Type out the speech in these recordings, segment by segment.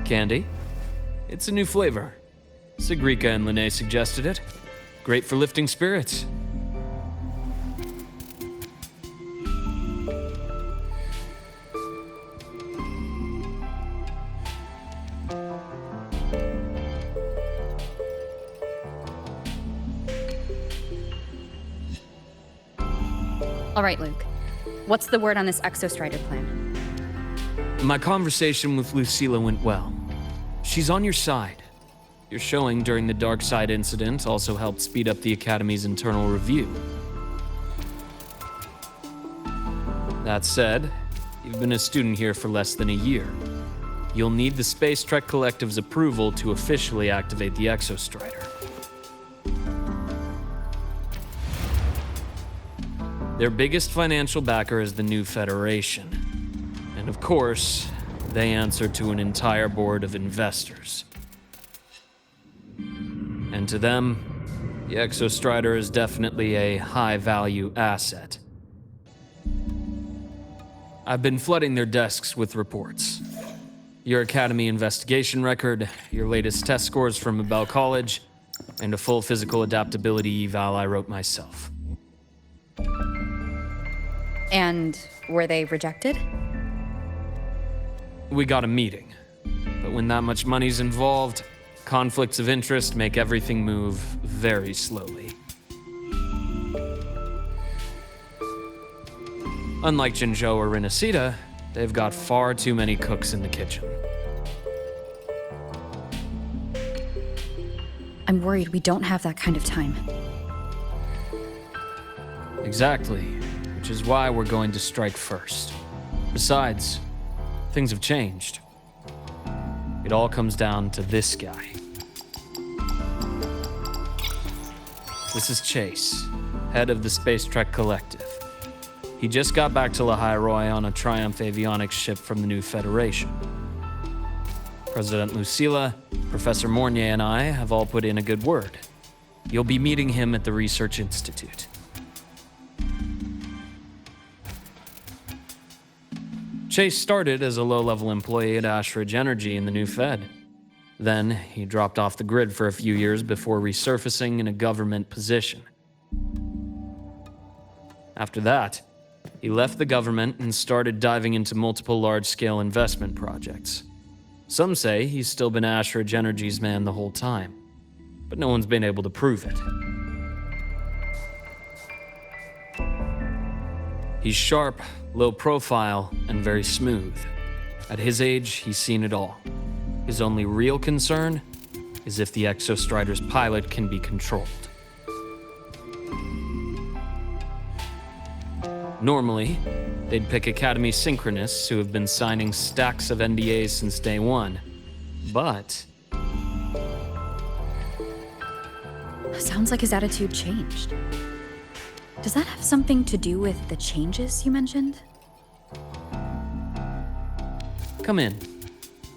candy. It's a new flavor. Sigrika and Lene suggested it. Great for lifting spirits. All right, Luke. What's the word on this Exostrider plan? My conversation with Lucilla went well. She's on your side. Your showing during the Dark Side incident also helped speed up the Academy's internal review. That said, you've been a student here for less than a year. You'll need the Space Trek Collective's approval to officially activate the Exostrider. Their biggest financial backer is the New Federation. And of course, they answer to an entire board of investors. And to them, the Exostrider is definitely a high-value asset. I've been flooding their desks with reports. Your Academy investigation record, your latest test scores from Abel College, and a full physical adaptability eval I wrote myself. And were they rejected? We got a meeting, but when that much money's involved, conflicts of interest make everything move very slowly. Unlike Jinzhou or Rinasita, they've got far too many cooks in the kitchen. I'm worried we don't have that kind of time. Exactly, which is why we're going to strike first. Besides, things have changed. It all comes down to this guy. This is Chase, head of the Space Trek Collective. He just got back to Lahai on a Triumph avionics ship from the New Federation. President Lucilla, Professor Mornier, and I have all put in a good word. You'll be meeting him at the Research Institute. Chase started as a low-level employee at Ashridge Energy in the New Fed. Then, he dropped off the grid for a few years before resurfacing in a government position. After that, he left the government and started diving into multiple large-scale investment projects. Some say he's still been Ashridge Energy's man the whole time, but no one's been able to prove it. He's sharp, low profile, and very smooth. At his age, he's seen it all. His only real concern is if the Exostrider's pilot can be controlled. Normally, they'd pick Academy synchronists who have been signing stacks of NDAs since day one. But Sounds like his attitude changed. Does that have something to do with the changes you mentioned? come in.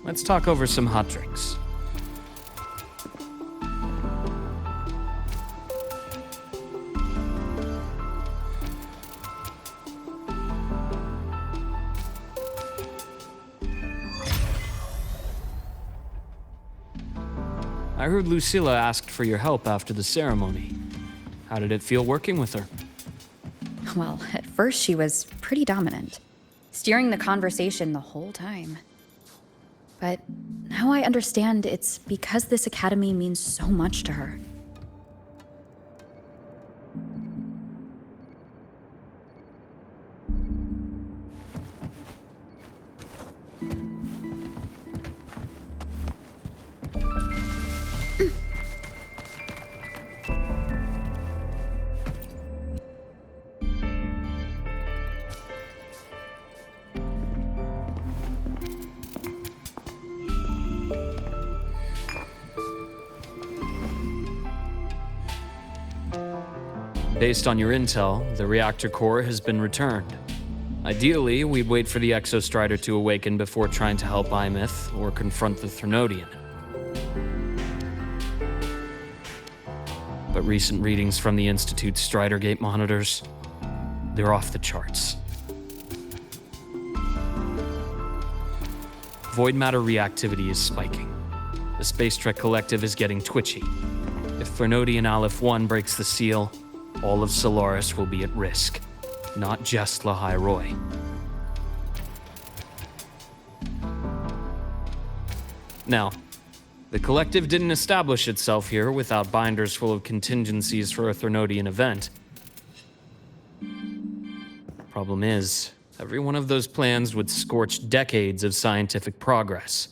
Let's talk over some hot drinks. I heard Lucilla asked for your help after the ceremony. How did it feel working with her? Well, at first she was pretty dominant, steering the conversation the whole time. But now I understand it's because this academy means so much to her. Based on your intel, the reactor core has been returned. Ideally, we'd wait for the Exostrider to awaken before trying to help Imith or confront the Thrnodian. But recent readings from the Institute's Strider Gate monitors, they're off the charts. Void matter reactivity is spiking. The Space Trek Collective is getting twitchy. If Threnodian Aleph 1 breaks the seal, all of Solaris will be at risk. Not just Lahai Roy. Now, the Collective didn't establish itself here without binders full of contingencies for a Threnodian event. Problem is, every one of those plans would scorch decades of scientific progress.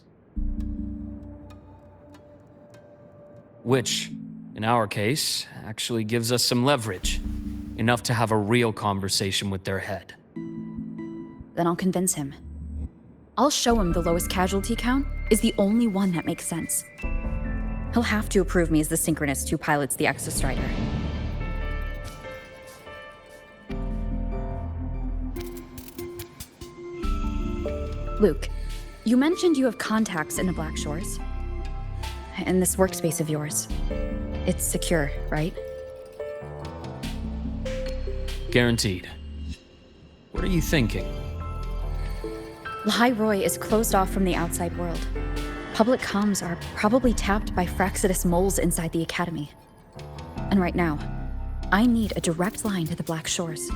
Which, in our case, actually gives us some leverage. Enough to have a real conversation with their head. Then I'll convince him. I'll show him the lowest casualty count is the only one that makes sense. He'll have to approve me as the synchronist who pilots the Exostrider. Luke, you mentioned you have contacts in the Black Shores. And this workspace of yours. It's secure, right? Guaranteed. What are you thinking? Lahai Roy is closed off from the outside world. Public comms are probably tapped by Fraxidus moles inside the Academy. And right now, I need a direct line to the Black Shores.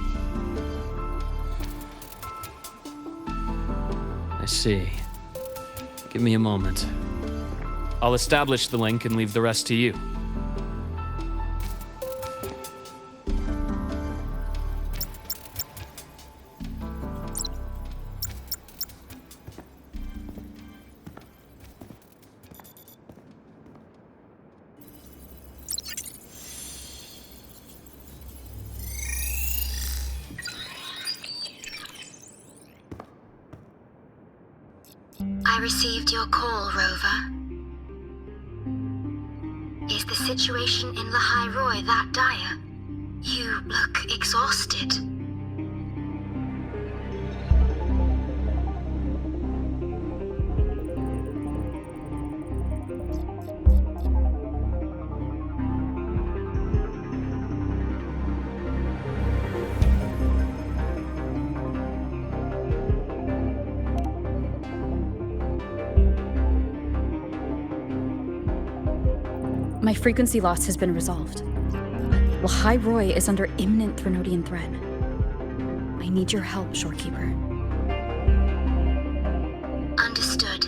I see. Give me a moment. I'll establish the link and leave the rest to you. I received your call, Rover. Is the situation in Lahai Roy that dire? You look exhausted. My frequency loss has been resolved. Lahai Roy is under imminent Threnodian threat. I need your help, Shorekeeper. Understood.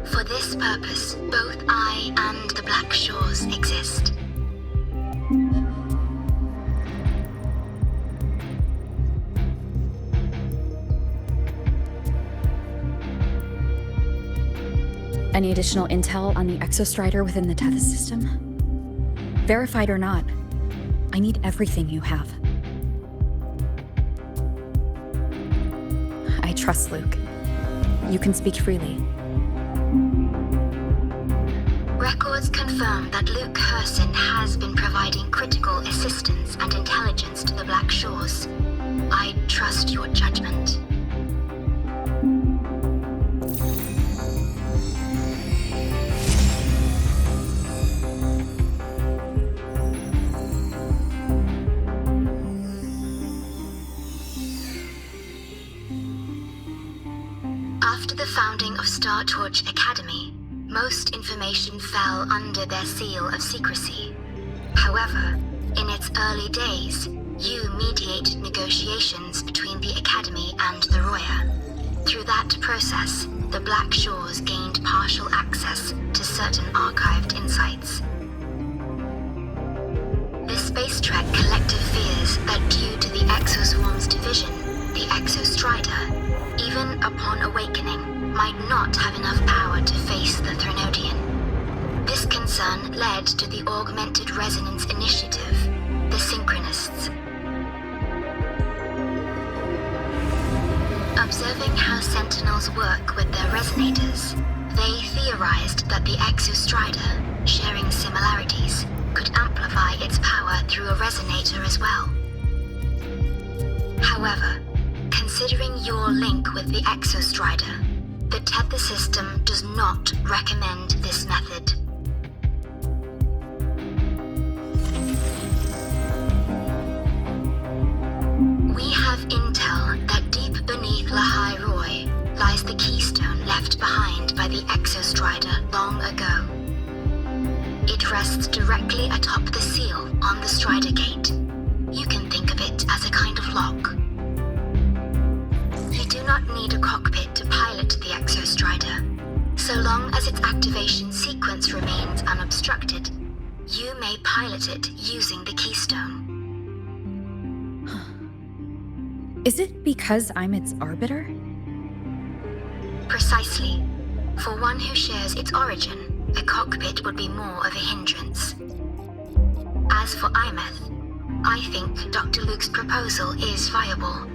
For this purpose, both I and the Black Shores exist. Any additional intel on the Exostrider within the Tethys system? Verified or not, I need everything you have. I trust Luke. You can speak freely. Records confirm that Luke Herson has been providing critical assistance and intelligence to the Black Shores. I trust your judgment. After the founding of Star Torch Academy, most information fell under their seal of secrecy. However, in its early days, you mediated negotiations between the Academy and the Roya. Through that process, the Black Shores gained partial access to certain archived insights. The Space Trek Collective fears that due to the Exoswarm's division, the Exostrider, even upon awakening, might not have enough power to face the Threnodian. This concern led to the Augmented Resonance Initiative, the Synchronists. Observing how Sentinels work with their resonators, they theorized that the Exostrider, sharing similarities, could amplify its power through a resonator as well. However, considering your link with the Exostrider, the Tether system does not recommend this method. We have intel that deep beneath Lahai Roy lies the keystone left behind by Exostrider long ago. It rests directly atop the seal on the Strider Gate. You can think of it as a kind of lock. You do not need a cockpit to pilot the Exostrider. So long as its activation sequence remains unobstructed, you may pilot it using the keystone. Is it because I'm its arbiter? Precisely. For one who shares its origin, a cockpit would be more of a hindrance. As for Imeth, I think Dr. Luke's proposal is viable.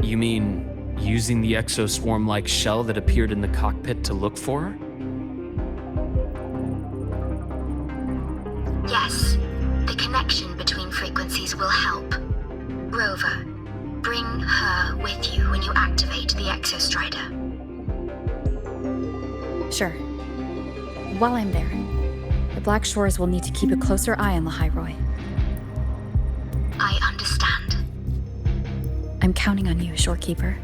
You mean using the exoswarm-like shell that appeared in the cockpit to look for her? Yes, the connection between frequencies will help. Rover, bring her with you when you activate the Exostrider. Sure. While I'm there, the Black Shores will need to keep a closer eye on Lahairoi. I understand. I'm counting on you, Shorekeeper.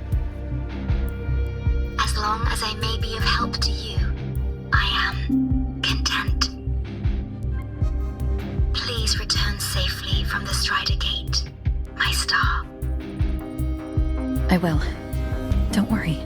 As long as I may be of help to you, I am content. Please return safely from the Strider Gate, my star. I will. Don't worry.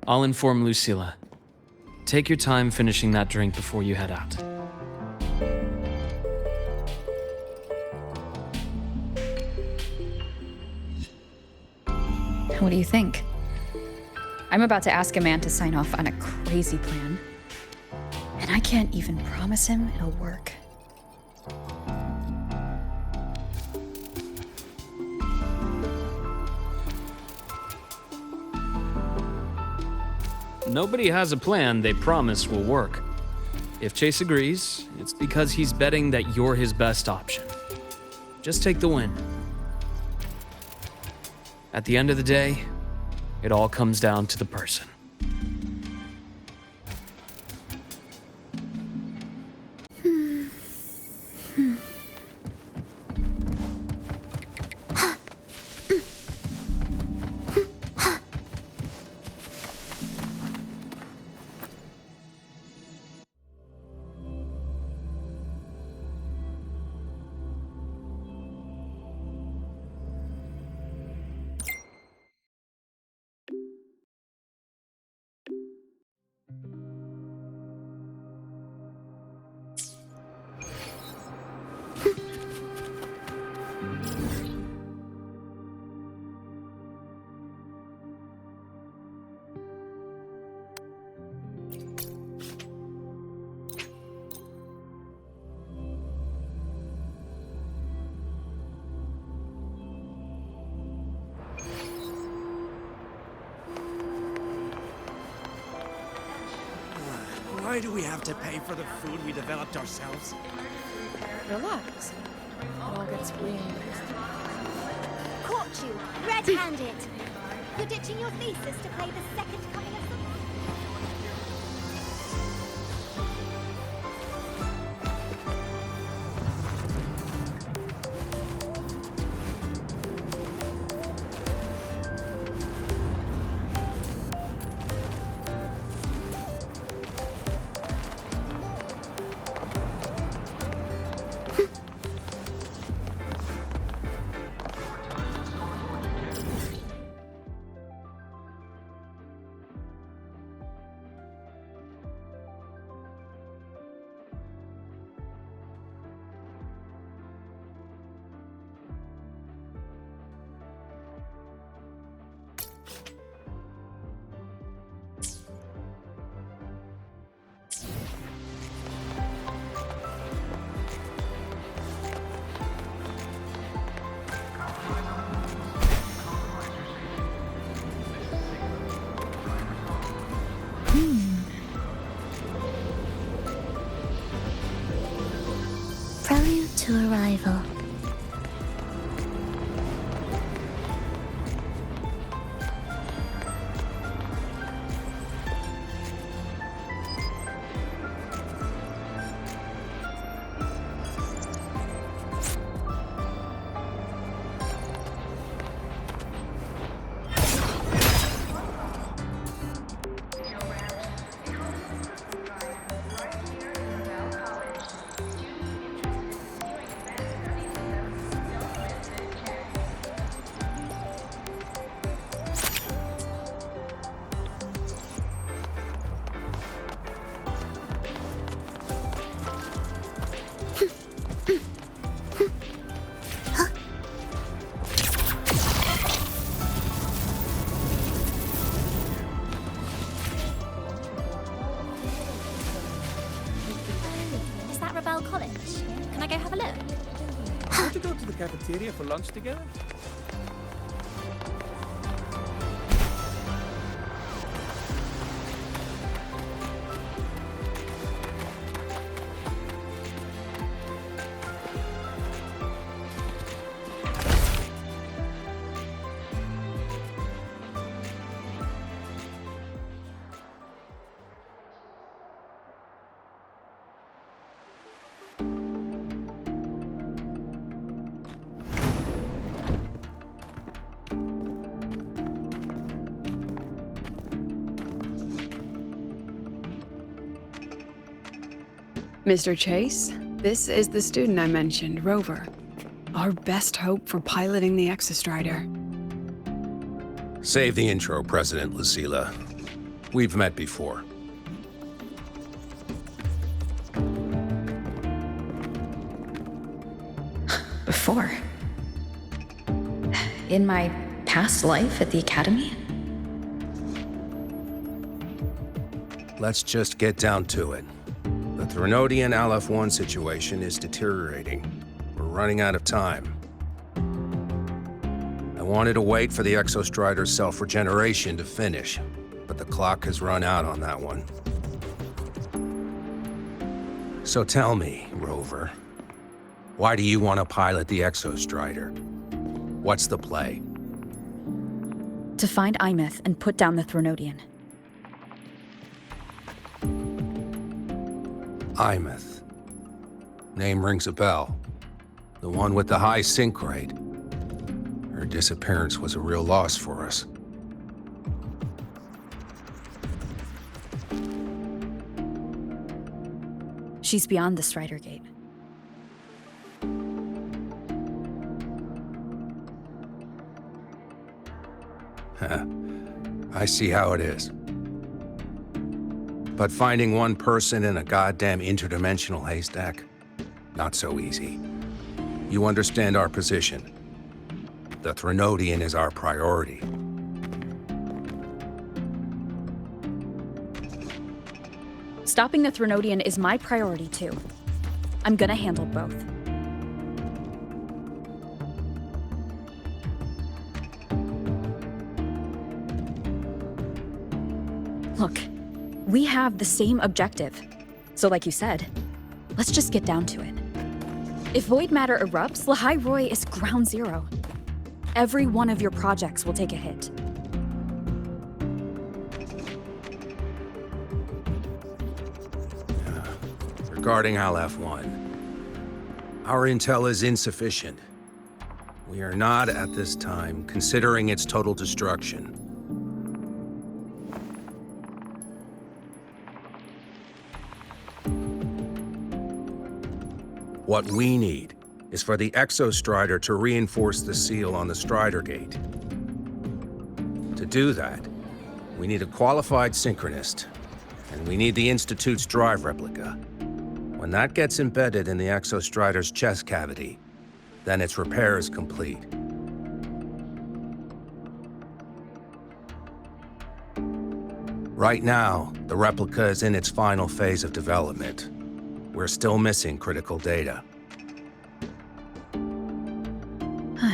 I'll inform Lucilla. Take your time finishing that drink before you head out. What do you think? I'm about to ask a man to sign off on a crazy plan, and I can't even promise him it'll work. Nobody has a plan they promise will work. If Chase agrees, it's because he's betting that you're his best option. Just take the win. At the end of the day, it all comes down to the person. Why do we have to pay for the food we developed ourselves? Relax. It all gets reimbursed. Caught you, red-handed. You're ditching your thesis to play the second coming of the... cafeteria for lunch together? Mr. Chase, this is the student I mentioned, Rover. Our best hope for piloting the Exostrider. Save the intro, President Lucilla. We've met before. Before? In my past life at the Academy? Let's just get down to it. The Threnodian Aleph-1 situation is deteriorating. We're running out of time. I wanted to wait for the Exostrider's self-regeneration to finish, but the clock has run out on that one. So tell me, Rover, why do you want to pilot the Exostrider? What's the play? To find Imeth and put down the Threnodian. Imeth. Name rings a bell. The one with the high sync rate. Her disappearance was a real loss for us. She's beyond the Strider Gate. I see how it is. But finding one person in a goddamn interdimensional haystack? Not so easy. You understand our position. The Threnodian is our priority. Stopping the Threnodian is my priority too. I'm gonna handle both. Look, we have the same objective. So like you said, let's just get down to it. If void matter erupts, Lahai Roy is ground zero. Every one of your projects will take a hit. Regarding Aleph-1, our intel is insufficient. We are not, at this time, considering its total destruction. What we need is for the Exostrider to reinforce the seal on the Strider Gate. To do that, we need a qualified synchronist, and we need the Institute's drive replica. When that gets embedded in the Exostrider's chest cavity, then its repair is complete. Right now, the replica is in its final phase of development. We're still missing critical data.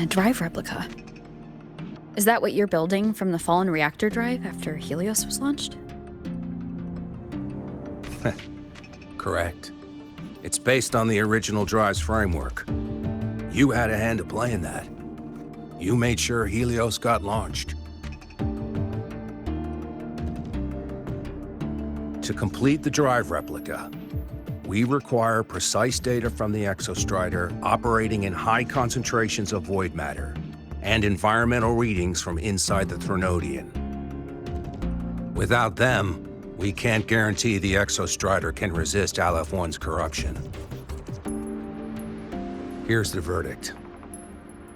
Drive replica. Is that what you're building from the fallen reactor drive after Helios was launched? Correct. It's based on the original drive's framework. You had a hand to play in that. You made sure Helios got launched. To complete the drive replica, we require precise data from the Exostrider operating in high concentrations of void matter and environmental readings from inside the Threnodian. Without them, we can't guarantee the Exostrider can resist Aleph-1's corruption. Here's the verdict.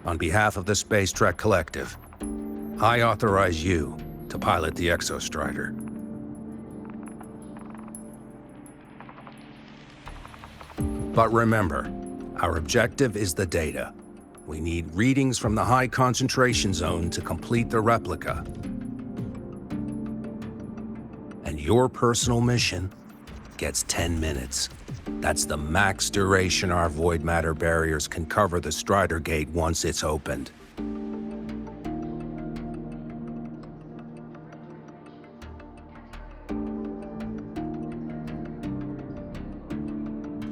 On behalf of the Space Trek Collective, I authorize you to pilot the Exostrider. But remember, our objective is the data. We need readings from the high concentration zone to complete the replica. And your personal mission gets 10 minutes. That's the max duration our void matter barriers can cover the Strider Gate once it's opened.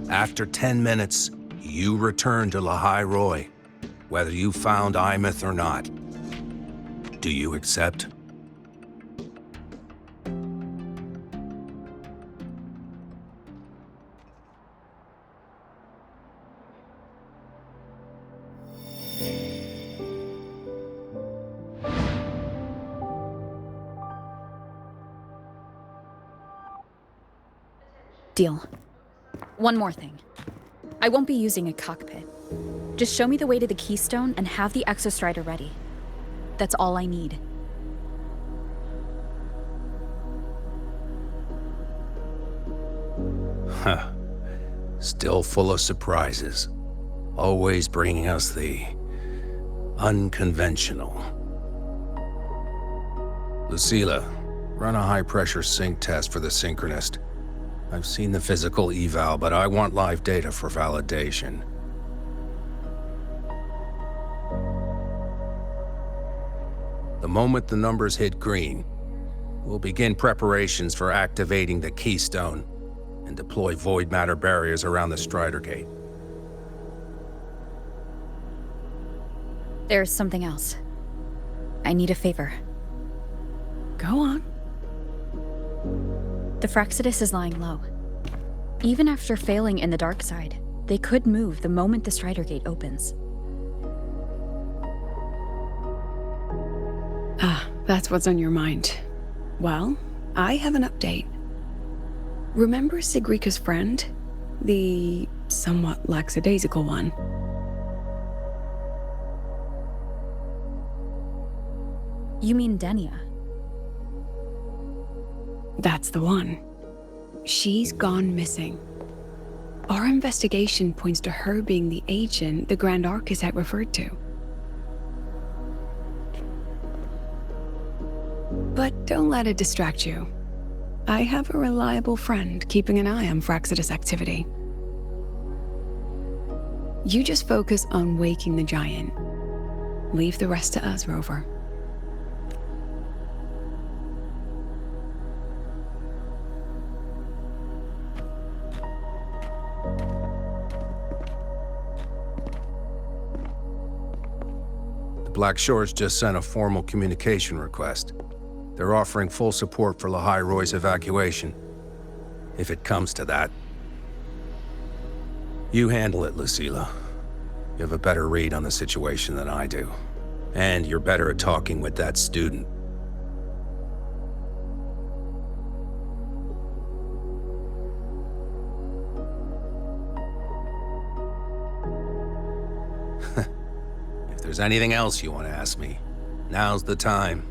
After 10 minutes, you return to Lahai Roy, whether you found Imeth or not. Do you accept? Deal. One more thing. I won't be using a cockpit. Just show me the way to the Keystone and have the Exostrider ready. That's all I need. Huh. Still full of surprises. Always bringing us the unconventional. Lucilla, run a high-pressure sync test for the Synchronist. I've seen the physical eval, but I want live data for validation. The moment the numbers hit green, we'll begin preparations for activating the Keystone and deploy void matter barriers around the Strider Gate. There's something else. I need a favor. Go on. The Fractsidus is lying low. Even after failing in the dark side, they could move the moment the Strider Gate opens. Ah, that's what's on your mind. Well, I have an update. Remember Sigrika's friend? The somewhat lackadaisical one? You mean Denia? That's the one. She's gone missing. Our investigation points to her being the agent the Grand Architect referred to. But don't let it distract you. I have a reliable friend keeping an eye on Fractsidus activity. You just focus on waking the giant. Leave the rest to us, Rover. Black Shores just sent a formal communication request. They're offering full support for Lahai Roy's evacuation, if it comes to that. You handle it, Lucilla. You have a better read on the situation than I do. And you're better at talking with that student. If there's anything else you want to ask me, now's the time.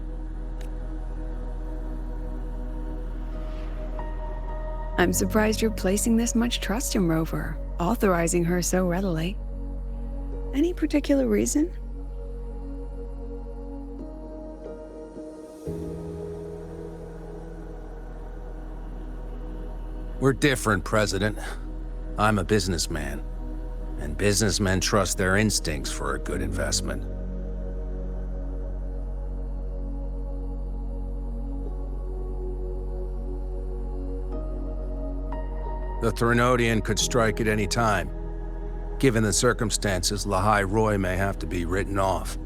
I'm surprised you're placing this much trust in Rover, authorizing her so readily. Any particular reason? We're different, President. I'm a businessman, and businessmen trust their instincts for a good investment. The Threnodian could strike at any time. Given the circumstances, Lahai Roy may have to be written off.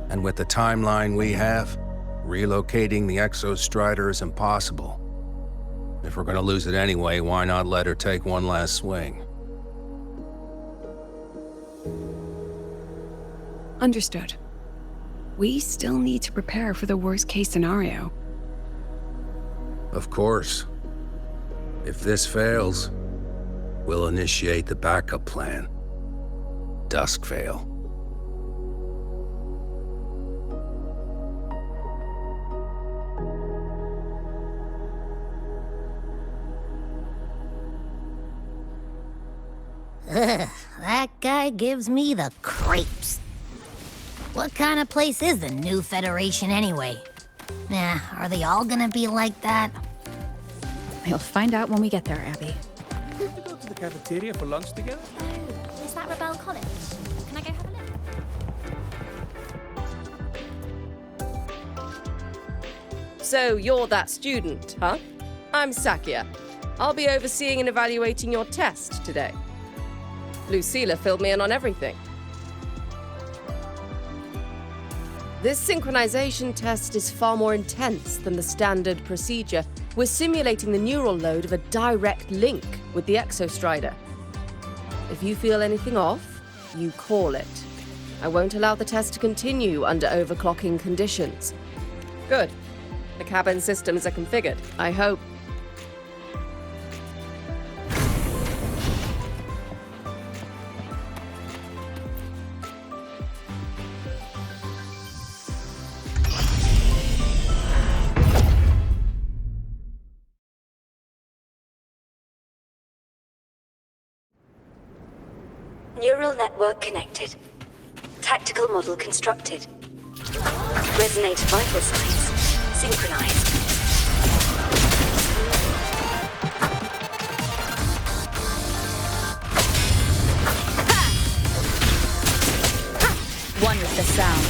And with the timeline we have, relocating the Exostrider is impossible. If we're gonna lose it anyway, why not let her take one last swing? Understood. We still need to prepare for the worst-case scenario. Of course. If this fails, we'll initiate the backup plan. Duskvale. Ugh, that guy gives me the creeps. What kind of place is the New Federation anyway? Nah, are they all gonna be like that? We'll find out when we get there, Abby. We go to the cafeteria for lunch together? Oh, is that Rebel College? Can I go have a look? So you're that student, huh? I'm Sakia. I'll be overseeing and evaluating your test today. Lucilla filled me in on everything. This synchronization test is far more intense than the standard procedure. We're simulating the neural load of a direct link with the Exostrider. If you feel anything off, you call it. I won't allow the test to continue under overclocking conditions. Good. The cabin systems are configured, I hope. Neural network connected. Tactical model constructed. Resonator vital signs synchronized. One with the sound.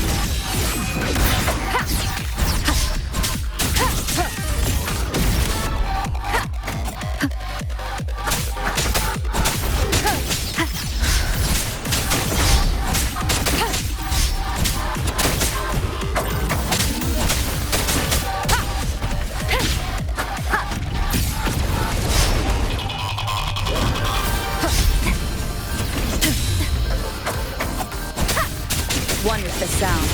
One with the sound.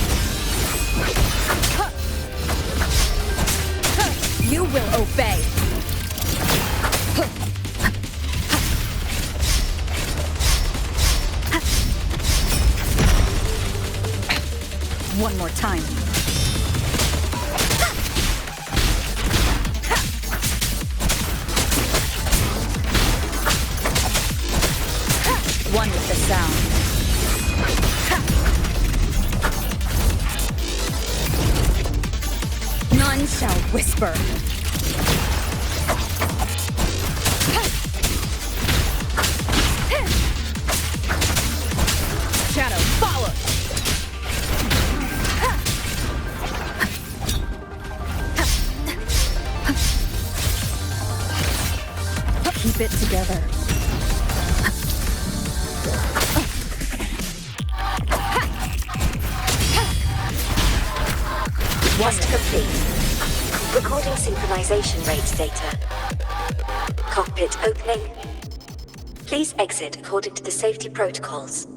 You will obey. One more time. One with the sound. None shall whisper. Shadow, follow! Keep it together. Test complete. Recording synchronization rate data. Cockpit opening. Please exit according to the safety protocols.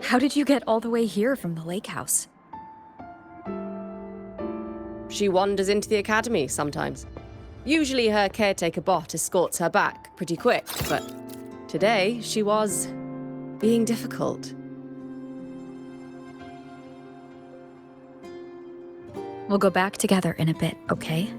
How did you get all the way here from the lake house? She wanders into the academy sometimes. Usually her caretaker bot escorts her back pretty quick, but today she was being difficult. We'll go back together in a bit, okay?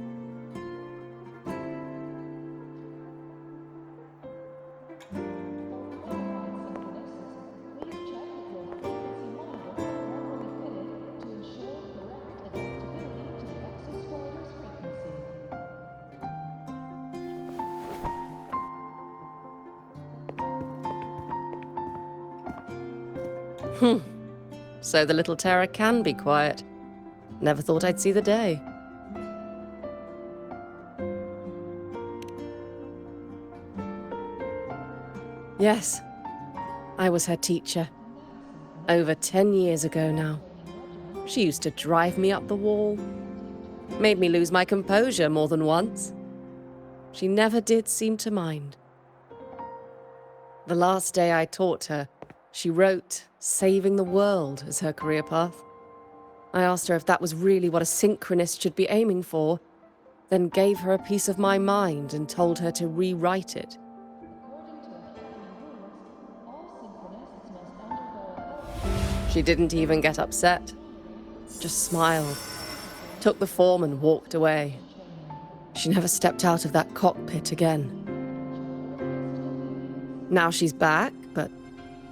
So the little terror can be quiet. Never thought I'd see the day. Yes, I was her teacher. Over 10 years ago now. She used to drive me up the wall. Made me lose my composure more than once. She never did seem to mind. The last day I taught her, she wrote saving the world as her career path. I asked her if that was really what a synchronist should be aiming for, then gave her a piece of my mind and told her to rewrite it. She didn't even get upset, just smiled, took the form and walked away. She never stepped out of that cockpit again. Now she's back, but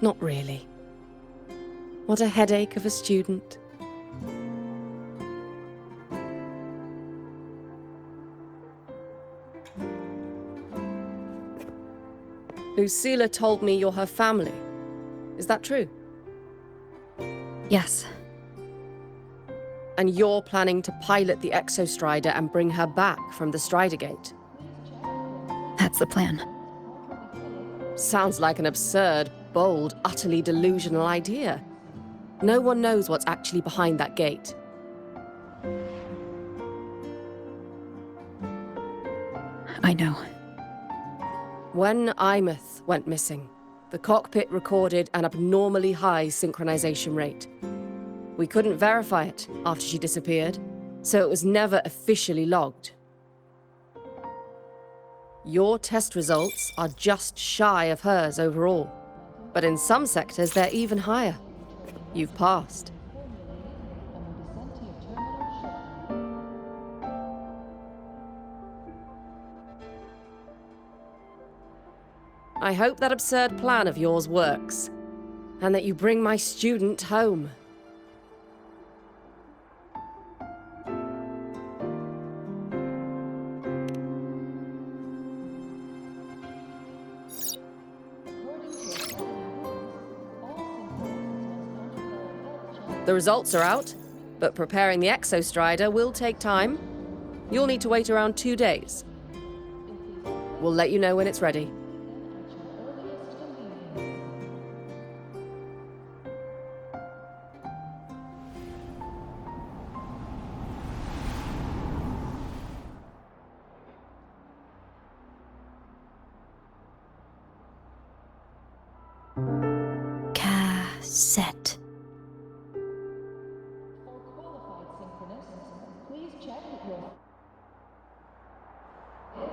not really. What a headache of a student. Lucilla told me you're her family. Is that true? Yes. And you're planning to pilot the Exostrider and bring her back from the Strider Gate? That's the plan. Sounds like an absurd, bold, utterly delusional idea. No one knows what's actually behind that gate. I know. When Imeth went missing, the cockpit recorded an abnormally high synchronization rate. We couldn't verify it after she disappeared, so it was never officially logged. Your test results are just shy of hers overall, but in some sectors they're even higher. You've passed. I hope that absurd plan of yours works, and that you bring my student home. The results are out, but preparing the Exostrider will take time. You'll need to wait around 2 days. We'll let you know when it's ready. Cassette.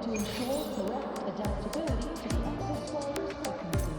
To ensure correct adaptability to the Exostrider's frequency.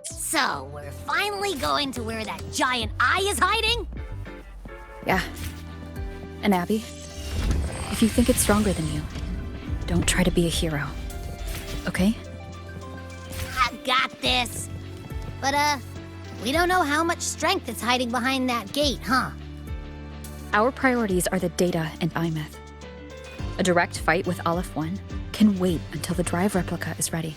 So, we're finally going to where that giant eye is hiding? Yeah. And Abby, if you think it's stronger than you, don't try to be a hero. Okay? I've got this. But, we don't know how much strength is hiding behind that gate, huh? Our priorities are the data and IMETH. A direct fight with Aleph 1 can wait until the drive replica is ready.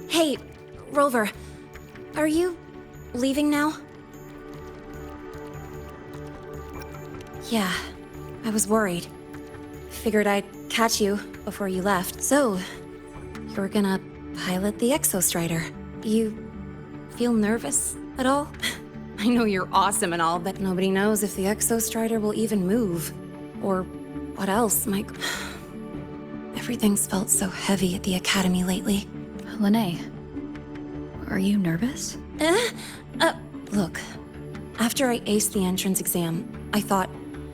Hey, Rover, are you leaving now? Yeah, I was worried. Figured I'd catch you before you left. So, you're gonna pilot the Exostrider. You feel nervous at all? I know you're awesome and all, but nobody knows if the Exostrider will even move. Or what else might... Everything's felt so heavy at the Academy lately. Lene, are you nervous? Look, after I aced the entrance exam, I thought,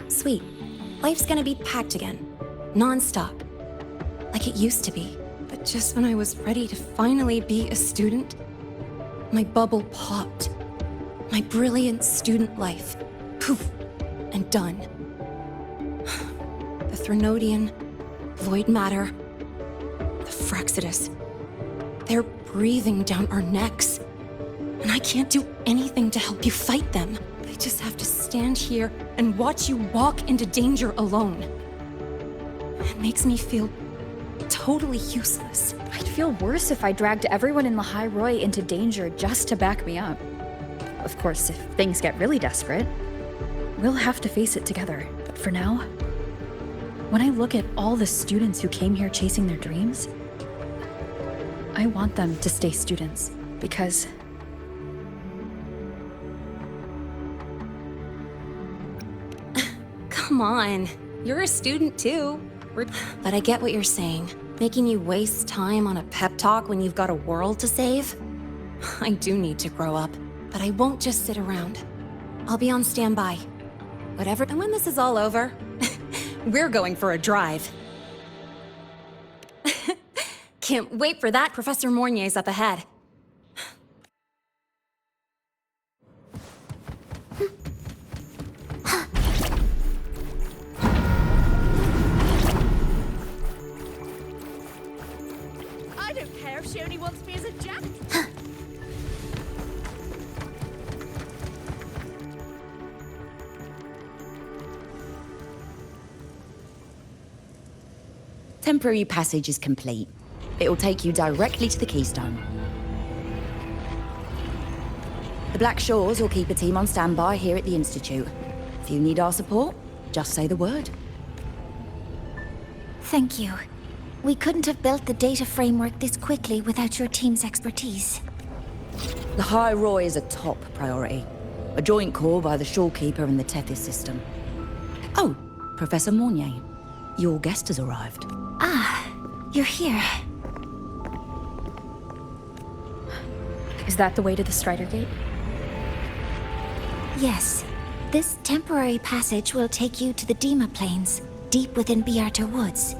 sweet, life's gonna be packed again. Non-stop. Like it used to be. But just when I was ready to finally be a student, my bubble popped. My brilliant student life. Poof. And done. The Threnodian, void matter, the Frexidus. They're breathing down our necks. And I can't do anything to help you fight them. I just have to stand here and watch you walk into danger alone. It makes me feel totally useless. I'd feel worse if I dragged everyone in Lahai Roy into danger just to back me up. Of course, if things get really desperate, we'll have to face it together. But for now, when I look at all the students who came here chasing their dreams, I want them to stay students, because come on, you're a student too. But I get what you're saying. Making you waste time on a pep talk when you've got a world to save? I do need to grow up, but I won't just sit around. I'll be on standby. Whatever, and when this is all over, we're going for a drive. Can't wait for that. Professor Mornier's up ahead. I don't care if she only wants me as a jack. Temporary passage is complete. It'll take you directly to the Keystone. The Black Shores will keep a team on standby here at the Institute. If you need our support, just say the word. Thank you. We couldn't have built the data framework this quickly without your team's expertise. The High Roy is a top priority. A joint call by the Shorekeeper and the Tethys system. Oh, Professor Mornier, your guest has arrived. Ah, you're here. is that the way to the Strider Gate? Yes. This temporary passage will take you to the Dima Plains, deep within Biarta Woods.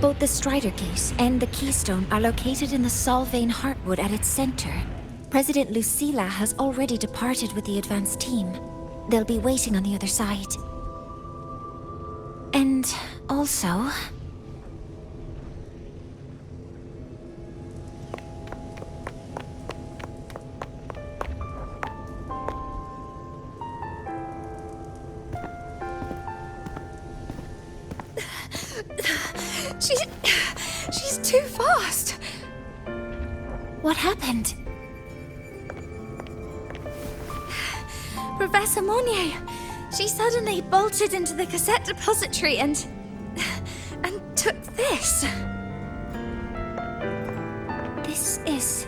Both the Strider Gate and the Keystone are located in the Solvane Heartwood at its center. President Lucilla has already departed with the advance team. They'll be waiting on the other side. And Also, She's too fast. what happened? Professor Monnier, she suddenly bolted into the cassette depository and took this. This is...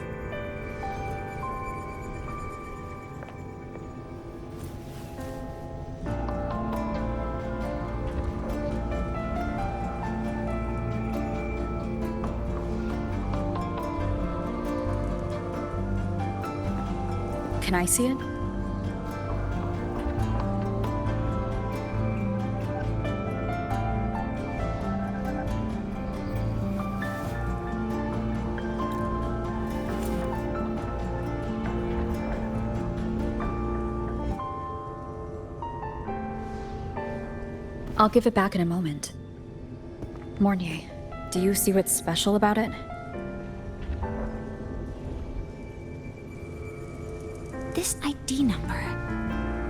Can I see it? I'll give it back in a moment. Mornier, do you see what's special about it? This ID number.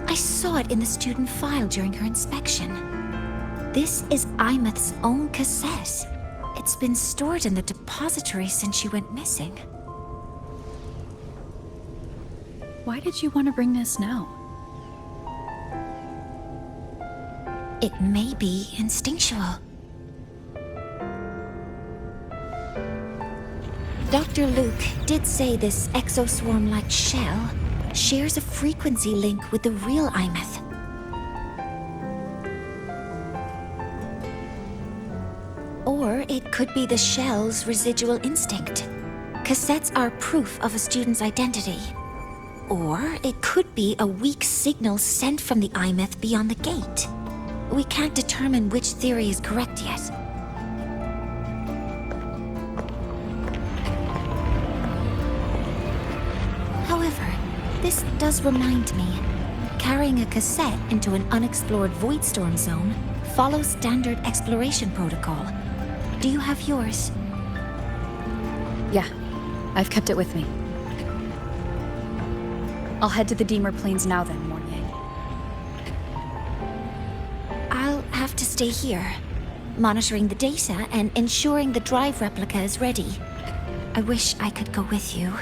I saw it in the student file during her inspection. This is Imeth's own cassette. It's been stored in the depository since she went missing. Why did you want to bring this now? It may be instinctual. Dr. Luke did say this exoswarm-like shell shares a frequency link with the real Imeth. Or it could be the shell's residual instinct. Cassettes are proof of a student's identity. Or it could be a weak signal sent from the Imeth beyond the gate. We can't determine which theory is correct yet. However, this does remind me, carrying a cassette into an unexplored void storm zone follows standard exploration protocol. Do you have yours? Yeah, I've kept it with me. I'll head to the Deemer Plains now then, Mornier. I'll have to stay here, monitoring the data and ensuring the drive replica is ready. I wish I could go with you.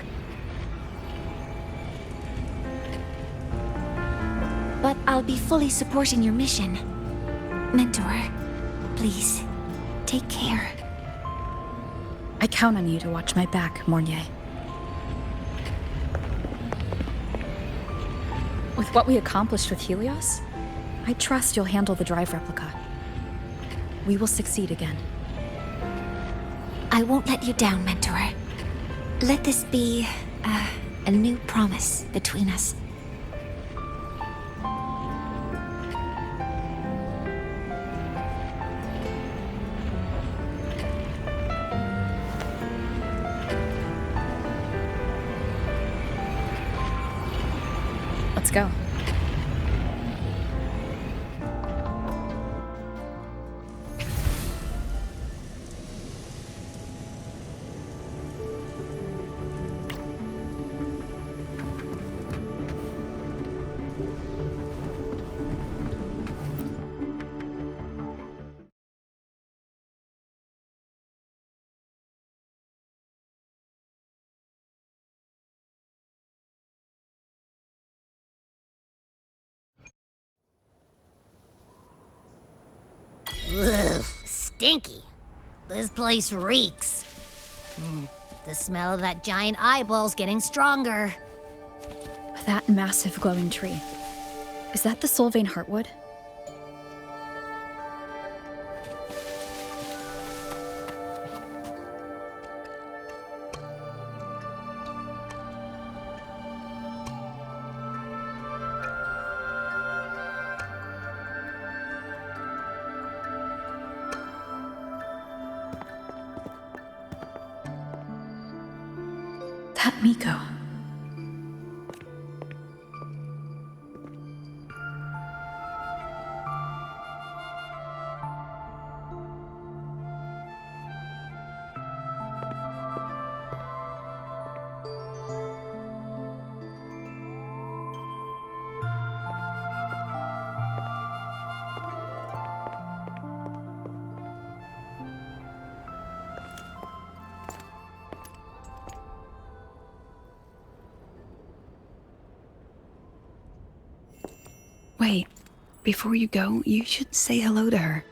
But I'll be fully supporting your mission. Mentor, please, take care. I count on you to watch my back, Mornier. With what we accomplished with Helios, I trust you'll handle the drive replica. We will succeed again. I won't let you down, Mentor. Let this be a new promise between us. Let's go. Ugh, stinky. This place reeks. The smell of that giant eyeball's getting stronger. That massive glowing tree. Is that the Solvane Heartwood? That Miko. Wait, before you go, you should say hello to her.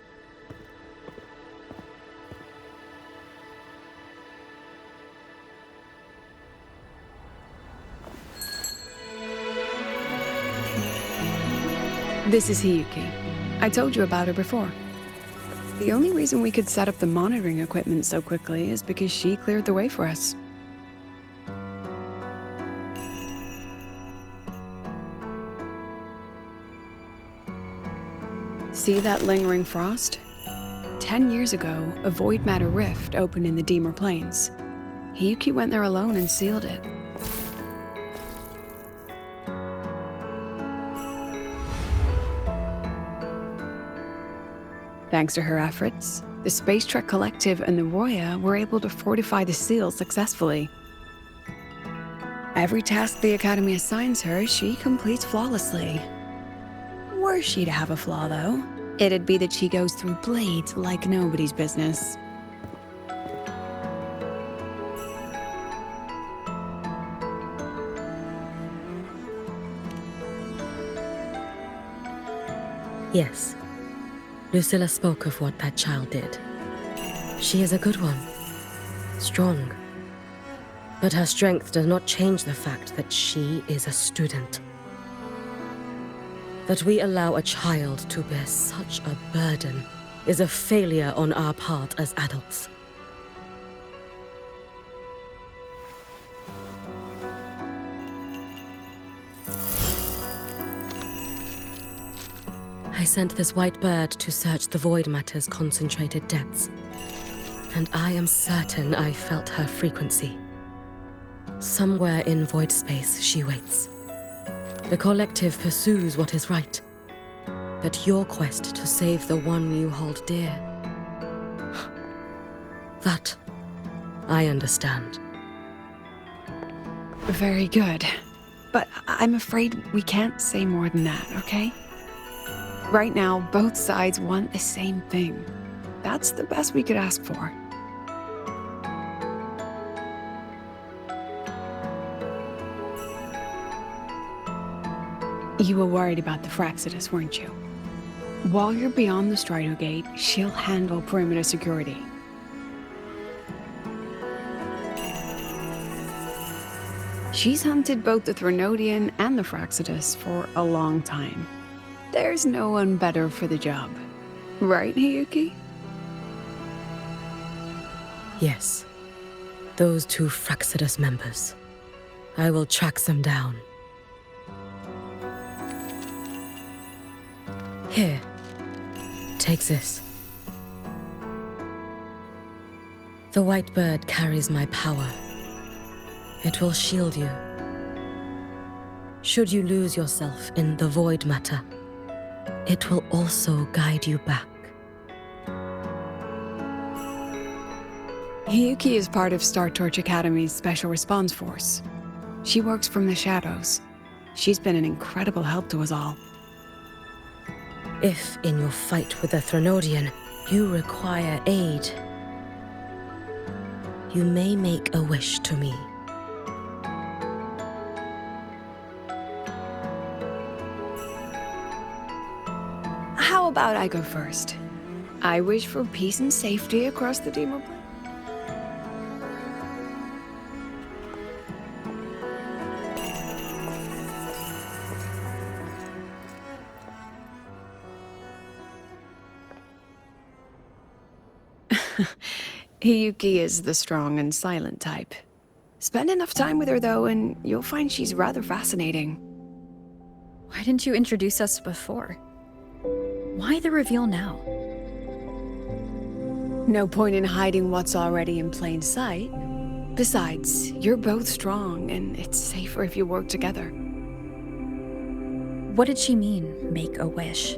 This is Hiyuki. I told you about her before. The only reason we could set up the monitoring equipment so quickly is because she cleared the way for us. See that lingering frost? 10 years ago, a void matter rift opened in the Deemer Plains. Hiyuki went there alone and sealed it. Thanks to her efforts, the Space Trek Collective and the Roya were able to fortify the seal successfully. Every task the Academy assigns her, she completes flawlessly. Were she to have a flaw, though, it'd be that she goes through blades like nobody's business. Yes. Lucilla spoke of what that child did. She is a good one. Strong. But her strength does not change the fact that she is a student. That we allow a child to bear such a burden is a failure on our part as adults. I sent this white bird to search the void matter's concentrated depths, and I am certain I felt her frequency. Somewhere in void space she waits. The collective pursues what is right, but your quest to save the one you hold dear, that I understand. Very good. But I'm afraid we can't say more than that, okay? Right now, both sides want the same thing. That's the best we could ask for. You were worried about the Fraxidus, weren't you? While you're beyond the Strider Gate, she'll handle perimeter security. She's hunted both the Threnodian and the Fraxidus for a long time. There's no one better for the job. Right, Hiyuki? Yes. Those two Fraxidus members. I will track them down. Here. Take this. The white bird carries my power. It will shield you. Should you lose yourself in the void matter, it will also guide you back. Hiyuki is part of Star Torch Academy's Special Response Force. She works from the shadows. She's been an incredible help to us all. If, in your fight with the Threnodian, you require aid, you may make a wish to me. How about I go first? I wish for peace and safety across the Deemer Plains. Hiyuki is the strong and silent type. Spend enough time with her, though, and you'll find she's rather fascinating. Why didn't you introduce us before? Why the reveal now? No point in hiding what's already in plain sight. Besides, you're both strong, and it's safer if you work together. What did she mean, make a wish?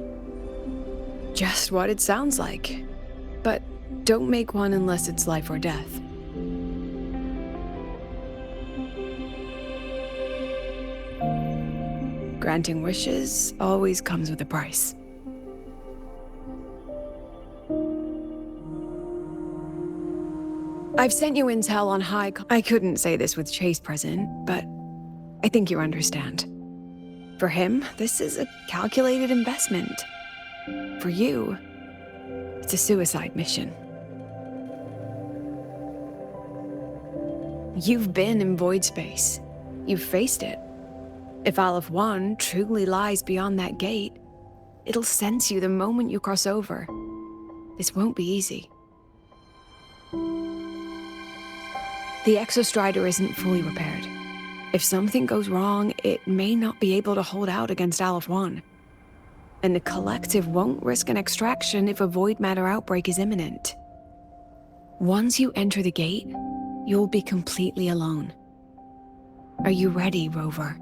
Just what it sounds like. But don't make one unless it's life or death. Granting wishes always comes with a price. I've sent you intel on I couldn't say this with Chase present, but I think you understand. For him, this is a calculated investment. For you, it's a suicide mission. You've been in void space. You've faced it. If Aleph 1 truly lies beyond that gate, it'll sense you the moment you cross over. This won't be easy. The Exostrider isn't fully repaired. If something goes wrong, it may not be able to hold out against Aleph 1. And the Collective won't risk an extraction if a void matter outbreak is imminent. Once you enter the gate, you'll be completely alone. Are you ready, Rover?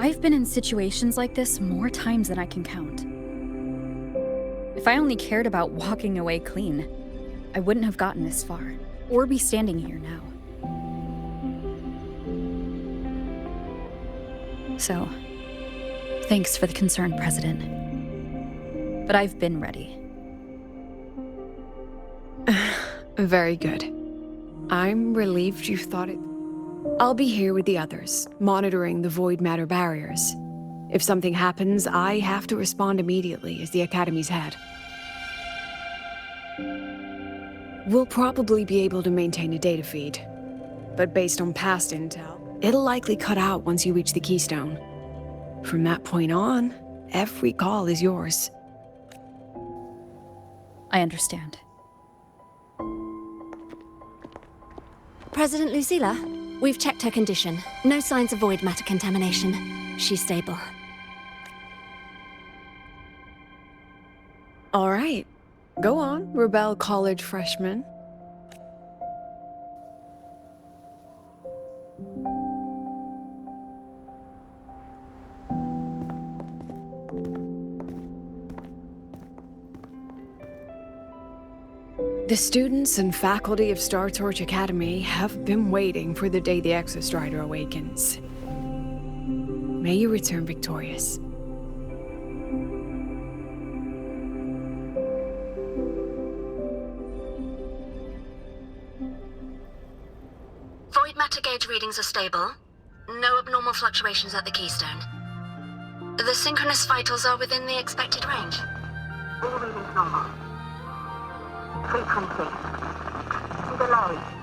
I've been in situations like this more times than I can count. If I only cared about walking away clean, I wouldn't have gotten this far, or be standing here now. So, thanks for the concern, President. But I've been ready. Very good. I'm relieved you thought it. I'll be here with the others, monitoring the void matter barriers. If something happens, I have to respond immediately as the Academy's head. We'll probably be able to maintain a data feed, but based on past intel, it'll likely cut out once you reach the Keystone. From that point on, every call is yours. I understand. President Lucilla, we've checked her condition. No signs of void matter contamination. She's stable. All right. Go on, Rebel College freshman. The students and faculty of Star Torch Academy have been waiting for the day the Exostrider awakens. May you return victorious. Void matter gauge readings are stable. No abnormal fluctuations at the Keystone. The synchronous vitals are within the expected range. All readings normal. Frequency. Delay.